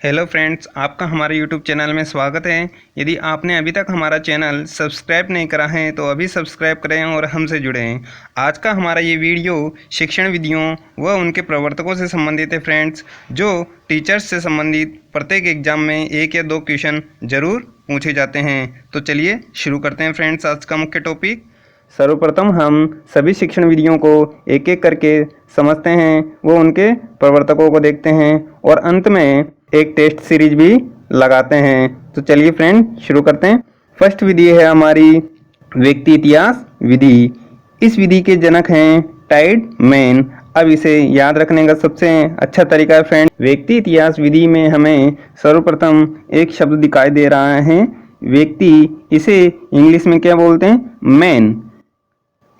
Hello friends, आपका हमारे YouTube channel में स्वागत है। यदि आपने अभी तक हमारा चैनल सब्सक्राइब नहीं करा है तो अभी सब्सक्राइब करें और हमसे जुड़ें। आज का हमारा ये वीडियो शिक्षण विधियों व उनके प्रवर्तकों से संबंधित है फ्रेंड्स, जो टीचर्स से संबंधित प्रत्येक एग्जाम में 1 या 2 क्वेश्चन ज़रूर पूछे जाते हैं। तो चलिए शुरू करते हैं फ्रेंड्स आज का मुख्य टॉपिक। सर्वप्रथम हम सभी शिक्षण विधियों को एक एक करके समझते हैं, वो उनके प्रवर्तकों को देखते हैं और अंत में एक टेस्ट सीरीज भी लगाते हैं। तो चलिए फ्रेंड शुरू करते हैं। फर्स्ट विधि है हमारी व्यक्ति इतिहास विधि। इस विधि के जनक हैं टाइडमैन। अब इसे याद रखने का सबसे अच्छा तरीका है फ्रेंड, व्यक्ति इतिहास विधि में हमें सर्वप्रथम एक शब्द दिखाई दे रहा है व्यक्ति, इसे इंग्लिश में क्या बोलते हैं, मैन।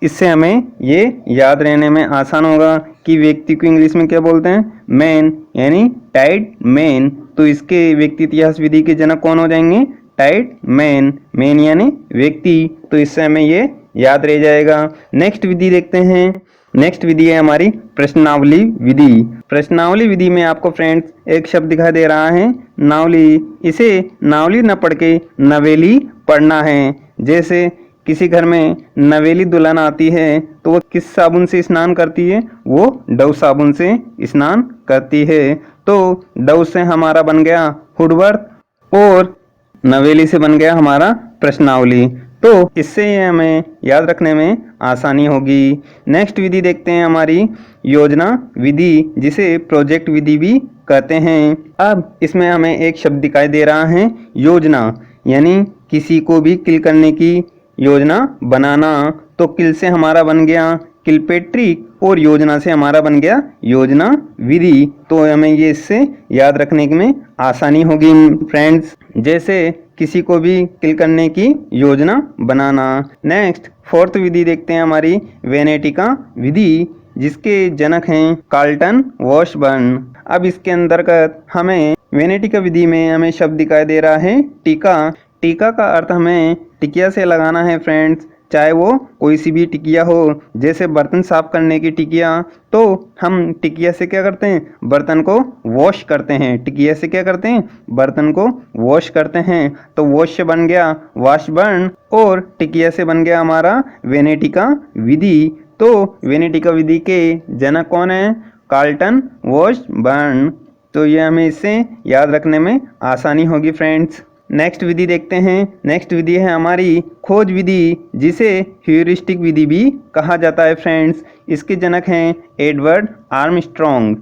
इससे हमें ये याद रहने में आसान होगा कि व्यक्ति को इंग्लिश में क्या बोलते हैं, मैन, यानी टाइडमैन। तो इसके व्यक्ति इतिहास विधि के जनक कौन हो जाएंगे, टाइडमैन। मैन यानी व्यक्ति, तो इससे हमें ये याद रह जाएगा। नेक्स्ट विधि देखते हैं। नेक्स्ट विधि है हमारी प्रश्नावली विधि। प्रश्नावली विधि में आपको फ्रेंड्स एक शब्द दिखाई दे रहा है नावली। इसे नावली न पढ़ के नवेली पढ़ना है। जैसे किसी घर में नवेली दुल्हन आती है तो वो किस साबुन से स्नान करती है, वो डव साबुन से स्नान करती है। तो डव से हमारा बन गया हुडवर्थ और नवेली से बन गया हमारा प्रश्नावली। तो इससे हमें याद रखने में आसानी होगी। नेक्स्ट विधि देखते हैं हमारी योजना विधि, जिसे प्रोजेक्ट विधि भी कहते हैं। अब इसमें हमें एक शब्द दिखाई दे रहा है योजना, यानी किसी को भी किल करने की योजना बनाना। तो किल से हमारा बन गया किलपेट्रिक और योजना से हमारा बन गया योजना विधि। तो हमें ये इससे याद रखने में आसानी होगी फ्रेंड्स, जैसे किसी को भी किल करने की योजना बनाना। नेक्स्ट फोर्थ विधि देखते हैं हमारी वेनेटिका विधि, जिसके जनक हैं कार्ल्टन वॉशबर्न। अब इसके अंतर्गत हमें वेनेटिका विधि में हमें शब्द दिखाई दे रहा है टीका। टीका का अर्थ हमें टिकिया से लगाना है फ्रेंड्स, चाहे वो कोई सी भी टिकिया हो। जैसे बर्तन साफ करने की टिकिया, तो हम टिकिया से क्या करते हैं, बर्तन को वॉश करते हैं। टिकिया से क्या करते हैं, बर्तन को वॉश करते हैं। तो वॉश से बन गया वॉशबर्न और टिकिया से बन गया हमारा वेनेटिका विधि। तो वेनेटिका विधि के जनक कौन है, कार्ल्टन वॉशबर्न। तो ये हमें इससे याद रखने में आसानी होगी फ्रेंड्स। नेक्स्ट विधि देखते हैं। नेक्स्ट विधि है हमारी खोज विधि, जिसे ह्यूरिस्टिक विधि भी कहा जाता है फ्रेंड्स। इसके जनक हैं एडवर्ड आर्मस्ट्रॉन्ग।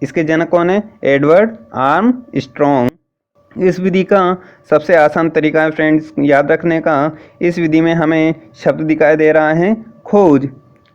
इसके जनक कौन है, एडवर्ड आर्मस्ट्रॉन्ग। इस विधि का सबसे आसान तरीका है फ्रेंड्स याद रखने का। इस विधि में हमें शब्द दिखाई दे रहा है खोज।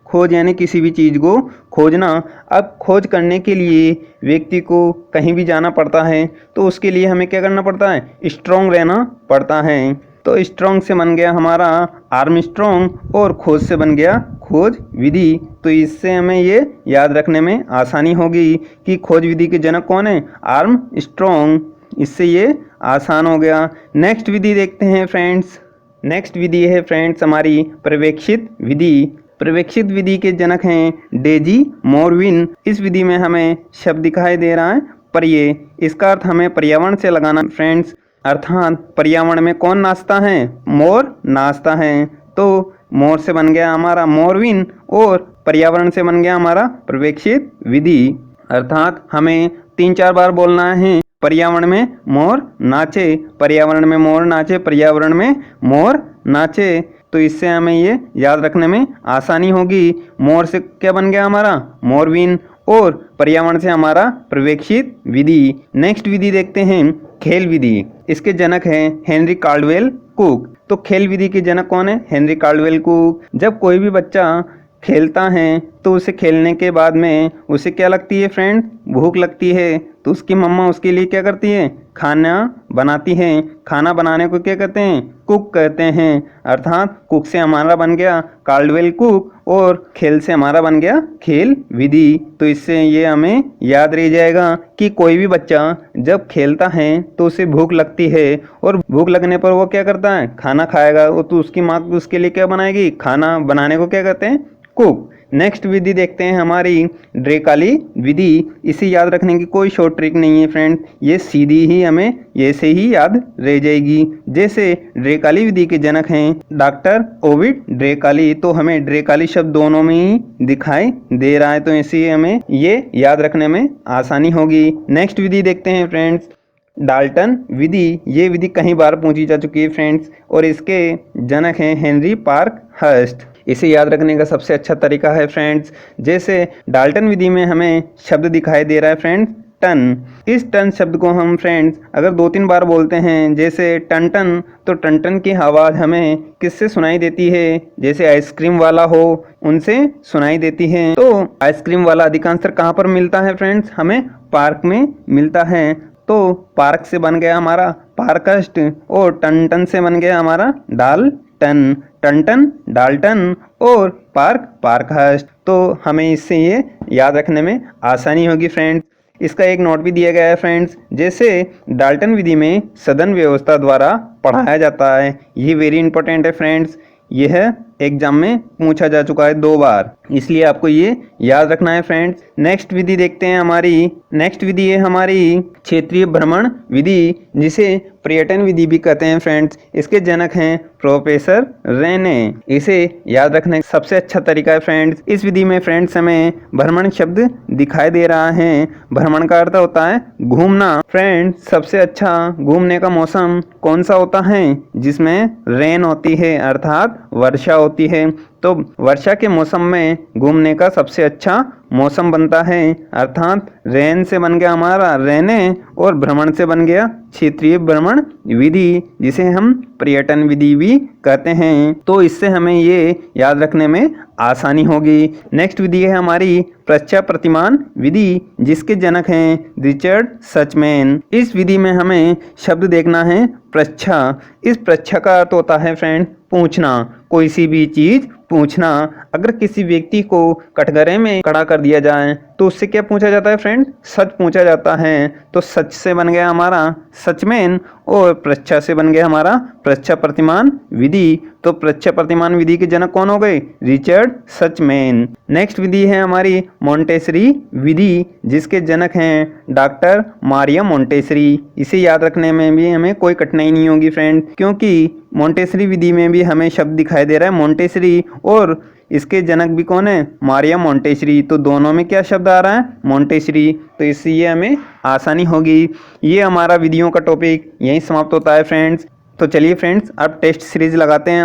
खोज यानी किसी भी चीज़ को खोजना। अब खोज करने के लिए व्यक्ति को कहीं भी जाना पड़ता है, तो उसके लिए हमें क्या करना पड़ता है, स्ट्रॉन्ग रहना पड़ता है। तो स्ट्रॉन्ग से बन गया हमारा आर्मस्ट्रॉन्ग और खोज से बन गया खोज विधि। तो इससे हमें ये याद रखने में आसानी होगी कि खोज विधि के जनक कौन है, आर्मस्ट्रॉन्ग। इससे ये आसान हो गया। नेक्स्ट विधि देखते हैं फ्रेंड्स। नेक्स्ट विधि है फ्रेंड्स हमारी पर्यवेक्षित विधि। पर्यवेक्षित विधि के जनक हैं डेजी मोरविन। इस विधि में हमें शब्द दिखाई दे रहा है पर्ये। इसका अर्थ हमें पर्यावरण से लगाना फ्रेंड्स, अर्थात पर्यावरण में कौन नाचता है, मोर नाचता है। तो मोर से बन गया हमारा मोरविन और पर्यावरण से बन गया हमारा पर्यवेक्षित विधि। अर्थात हमें 3-4 बार बोलना है, पर्यावरण में मोर नाचे, पर्यावरण में मोर नाचे, पर्यावरण में मोर नाचे। तो इससे हमें ये याद रखने में आसानी होगी। मोर से क्या बन गया हमारा, मोरविन, और पर्यावरण से हमारा पर्यवेक्षित विधि। नेक्स्ट विधि देखते हैं खेल विधि। इसके जनक हैं हेनरी कार्डवेल कुक। तो खेल विधि के जनक कौन है, हेनरी कार्डवेल कुक। जब कोई भी बच्चा खेलता है तो उसे खेलने के बाद में उसे क्या लगती है फ्रेंड, भूख लगती है। तो उसकी मम्मा उसके लिए क्या करती है, खाना बनाती है। खाना बनाने को क्या कहते हैं, कुक कहते हैं। अर्थात कुक से हमारा बन गया कार्डवेल कुक और खेल से हमारा बन गया खेल विधि। तो इससे ये हमें याद रह जाएगा कि कोई भी बच्चा जब खेलता है तो उसे भूख लगती है और भूख लगने पर वो क्या करता है, खाना खाएगा। तो उसकी माँ उसके लिए क्या बनाएगी, खाना बनाने को क्या कहते हैं, कुक। नेक्स्ट विधि देखते हैं हमारी ड्रेकाली विधि। इसे याद रखने की कोई शॉर्ट ट्रिक नहीं है फ्रेंड्स, ये सीधी ही हमें ऐसे ही याद रह जाएगी। जैसे ड्रेकाली विधि के जनक हैं डॉक्टर ओविड ड्रेकाली, तो हमें ड्रेकाली शब्द दोनों में ही दिखाई दे रहा है, तो इसी हमें ये याद रखने में आसानी होगी। नेक्स्ट विधि देखते हैं फ्रेंड्स डाल्टन विधि। ये विधि कई बार पूछी जा चुकी है फ्रेंड्स, और इसके जनक हैं हेनरी पार्कहर्स्ट। इसे याद रखने का सबसे अच्छा तरीका है फ्रेंड्स, जैसे डाल्टन विधि में हमें शब्द दिखाई दे रहा है फ्रेंड्स टन। इस टन शब्द को हम फ्रेंड्स अगर 2-3 बार बोलते हैं, जैसे टन टन, तो टन टन की आवाज़ हमें किससे सुनाई देती है? जैसे आइसक्रीम वाला हो उनसे सुनाई देती है। तो आइसक्रीम वाला अधिकांशतः कहाँ पर मिलता है फ्रेंड्स? हमें पार्क में मिलता है। तो पार्क से बन गया हमारा पार्कहर्स्ट, और टन टन से बन गया हमारा डाल्टन। टन टन डाल्टन और पार्कहर्स्ट। तो हमें इससे ये याद रखने में आसानी होगी फ्रेंड्स। इसका एक नोट भी दिया गया है फ्रेंड्स, जैसे डाल्टन विधि में सदन व्यवस्था द्वारा पढ़ाया जाता है। ये वेरी इंपॉर्टेंट है फ्रेंड्स, यह एग्जाम में पूछा जा चुका है 2 बार, इसलिए आपको ये याद रखना है फ्रेंड्स। नेक्स्ट विधि देखते हैं हमारी। नेक्स्ट विधि है हमारी क्षेत्रीय भ्रमण विधि, जिसे पर्यटन विधि भी कहते हैं फ्रेंड्स। इसके जनक हैं प्रोफेसर रेने। इसे याद रखने का सबसे अच्छा तरीका है फ्रेंड्स, इस विधि में फ्रेंड्स हमें भ्रमण शब्द दिखाई दे रहा है। भ्रमण का अर्थ होता है घूमना। फ्रेंड्स सबसे अच्छा घूमने का मौसम कौन सा होता है? जिसमें रेन होती है, अर्थात वर्षा होती है। तो वर्षा के मौसम में घूमने का सबसे अच्छा मौसम बनता है, अर्थात रेन से बन गया हमारा रेने, और भ्रमण से बन गया क्षेत्रीय भ्रमण विधि, जिसे हम पर्यटन विधि भी कहते हैं। तो इससे हमें ये याद रखने में आसानी होगी। नेक्स्ट विधि है हमारी प्रच्छा प्रतिमान विधि, जिसके जनक हैं रिचर्ड सचमैन। इस विधि में हमें शब्द देखना है प्रच्छा। इस प्रच्छा का अर्थ होता है फ्रेंड पूछना, कोई सी भी चीज पूछना। अगर किसी व्यक्ति को कटघरे में खड़ा कर दिया जाए तो उससे क्या पूछा जाता है फ्रेंड? सच पूछा जाता है। तो सच से बन गया हमारा सचमैन, और प्रच्छा से बन गया हमारा प्रच्छा प्रतिमान विधि। तो प्रच्छा प्रतिमान विधि के जनक कौन हो गए? रिचर्ड सचमैन। नेक्स्ट विधि है हमारी मोंटेसरी विधि, जिसके जनक हैं डॉक्टर मारिया मोंटेसरी। इसे याद रखने में भी हमें कोई कठिनाई नहीं होगी फ्रेंड, क्योंकि मोंटेसरी विधि में भी हमें शब्द दिखाई दे रहा है मोंटेसरी, और इसके जनक भी कौन है? Maria Montessori. तो दोनों में क्या शब्द आ रहा है? मोंटेसरी। तो इससे ये हमें आसानी होगी। ये हमारा विधियों का टॉपिक यहीं समाप्त होता है फ्रेंड्स। तो चलिए फ्रेंड्स अब टेस्ट सीरीज लगाते हैं।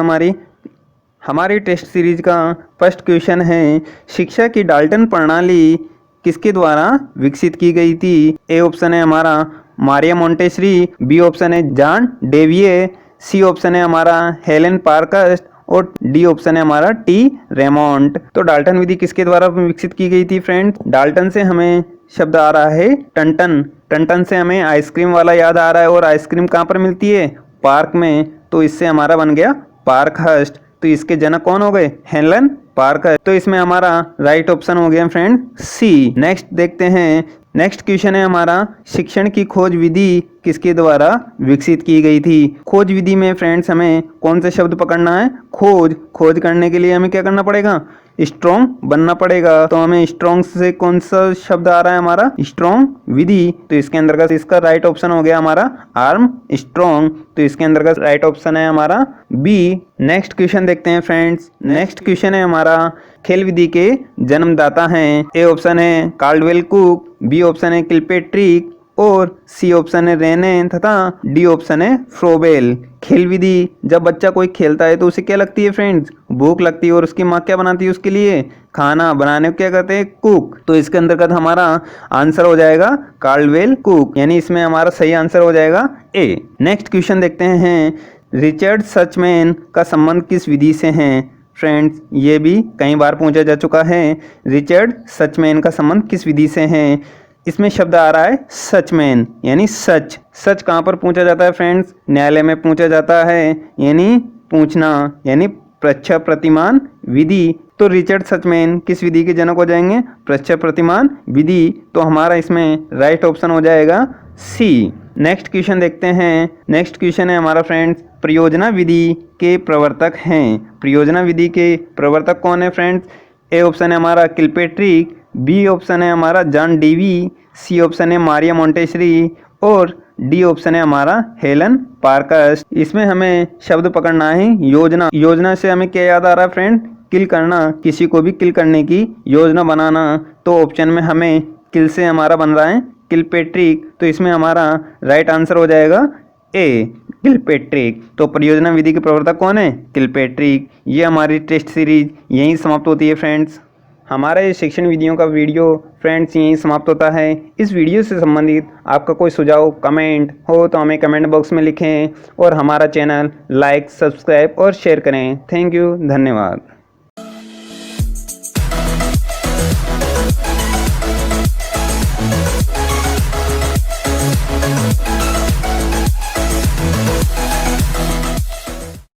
हमारी टेस्ट सीरीज का फर्स्ट क्वेश्चन है, शिक्षा की डाल्टन प्रणाली किसके द्वारा विकसित की गई थी? ए ऑप्शन है हमारा मारिया मोंटेसरी, बी ऑप्शन है जॉन डेविए, सी ऑप्शन है हमारा हेलेन पार्कहर्स्ट, और डी ऑप्शन है हमारा टी रेमोंट। तो डाल्टन विधि किसके द्वारा विकसित की गई थी फ्रेंड्स? डाल्टन से हमें शब्द आ रहा है टन-टन। टन-टन से हमें आइसक्रीम वाला याद आ रहा है, और आइसक्रीम कहाँ पर मिलती है? पार्क में। तो इससे हमारा बन गया पार्कहर्स्ट। तो इसके जनक कौन हो गए? Helen Parkhurst. तो इसमें हमारा राइट ऑप्शन हो गया फ्रेंड सी। नेक्स्ट देखते हैं। नेक्स्ट क्वेश्चन है हमारा, शिक्षण की खोज विधि किसके द्वारा विकसित की गई थी? खोज विधि में फ्रेंड्स हमें कौन से शब्द पकड़ना है? खोज करने के लिए हमें क्या करना पड़ेगा? स्ट्रॉन्ग बनना पड़ेगा। तो हमें स्ट्रॉन्ग से कौन सा शब्द आ रहा है हमारा? स्ट्रॉन्ग विधि। तो इसके अंतर्गत इसका राइट ऑप्शन हो गया हमारा आर्म स्ट्रॉन्ग। तो इसके अंतर्गत राइट ऑप्शन है हमारा बी। नेक्स्ट क्वेश्चन देखते हैं फ्रेंड्स। नेक्स्ट क्वेश्चन है हमारा, खेल विधि के जन्मदाता हैं। ए ऑप्शन है कार्लवेल कुक, बी ऑप्शन है किलपेट्रिक, और सी ऑप्शन है रेने, तथा डी ऑप्शन है फ्रोबेल। खेल विधि, जब बच्चा कोई खेलता है तो उसे क्या लगती है फ्रेंड्स? भूख लगती है, और उसकी माँ क्या बनाती है उसके लिए? खाना बनाने को क्या कहते हैं? कुक। तो इसके अंतर्गत हमारा आंसर हो जाएगा कार्लवेल कुक, यानी इसमें हमारा सही आंसर हो जाएगा ए। नेक्स्ट क्वेश्चन देखते हैं, रिचर्ड सचमैन का संबंध किस विधि से है? फ्रेंड्स ये भी कई बार पूछा जा चुका है, रिचर्ड सचमैन का संबंध किस विधि से है? इसमें शब्द आ रहा है सचमैन, यानी सच। सच कहाँ पर पूछा जाता है फ्रेंड्स? न्यायालय में पूछा जाता है, यानी पूछना, यानी प्रच्छा प्रतिमान विधि। तो रिचर्ड सचमैन किस विधि के जनक हो जाएंगे? प्रच्छा प्रतिमान विधि। तो हमारा इसमें राइट ऑप्शन हो जाएगा सी। नेक्स्ट क्वेश्चन देखते हैं। नेक्स्ट क्वेश्चन है हमारा फ्रेंड्स, परियोजना विधि के प्रवर्तक हैं। परियोजना विधि के प्रवर्तक कौन है फ्रेंड्स? ए ऑप्शन है हमारा किलपेट्रिक, बी ऑप्शन है हमारा जॉन डीवी, सी ऑप्शन है मारिया मोंटेसरी और डी ऑप्शन है हमारा हेलन पार्कस। इसमें हमें शब्द पकड़ना है योजना। योजना से हमें क्या याद आ रहा है फ्रेंड? किल करना, किसी को भी किल करने की योजना बनाना। तो ऑप्शन में हमें किल से हमारा बन रहा है किलपेट्रिक, तो इसमें हमारा राइट आंसर हो जाएगा ए किलपेट्रिक। तो परियोजना विधि के प्रवर्तक कौन है? किलपेट्रिक। ये हमारी टेस्ट सीरीज यहीं समाप्त होती है फ्रेंड्स। हमारा ये शिक्षण विधियों का वीडियो फ्रेंड्स यहीं समाप्त होता है। इस वीडियो से संबंधित आपका कोई सुझाव कमेंट हो तो हमें कमेंट बॉक्स में लिखें और हमारा चैनल लाइक, सब्सक्राइब और शेयर करें। थैंक यू, धन्यवाद।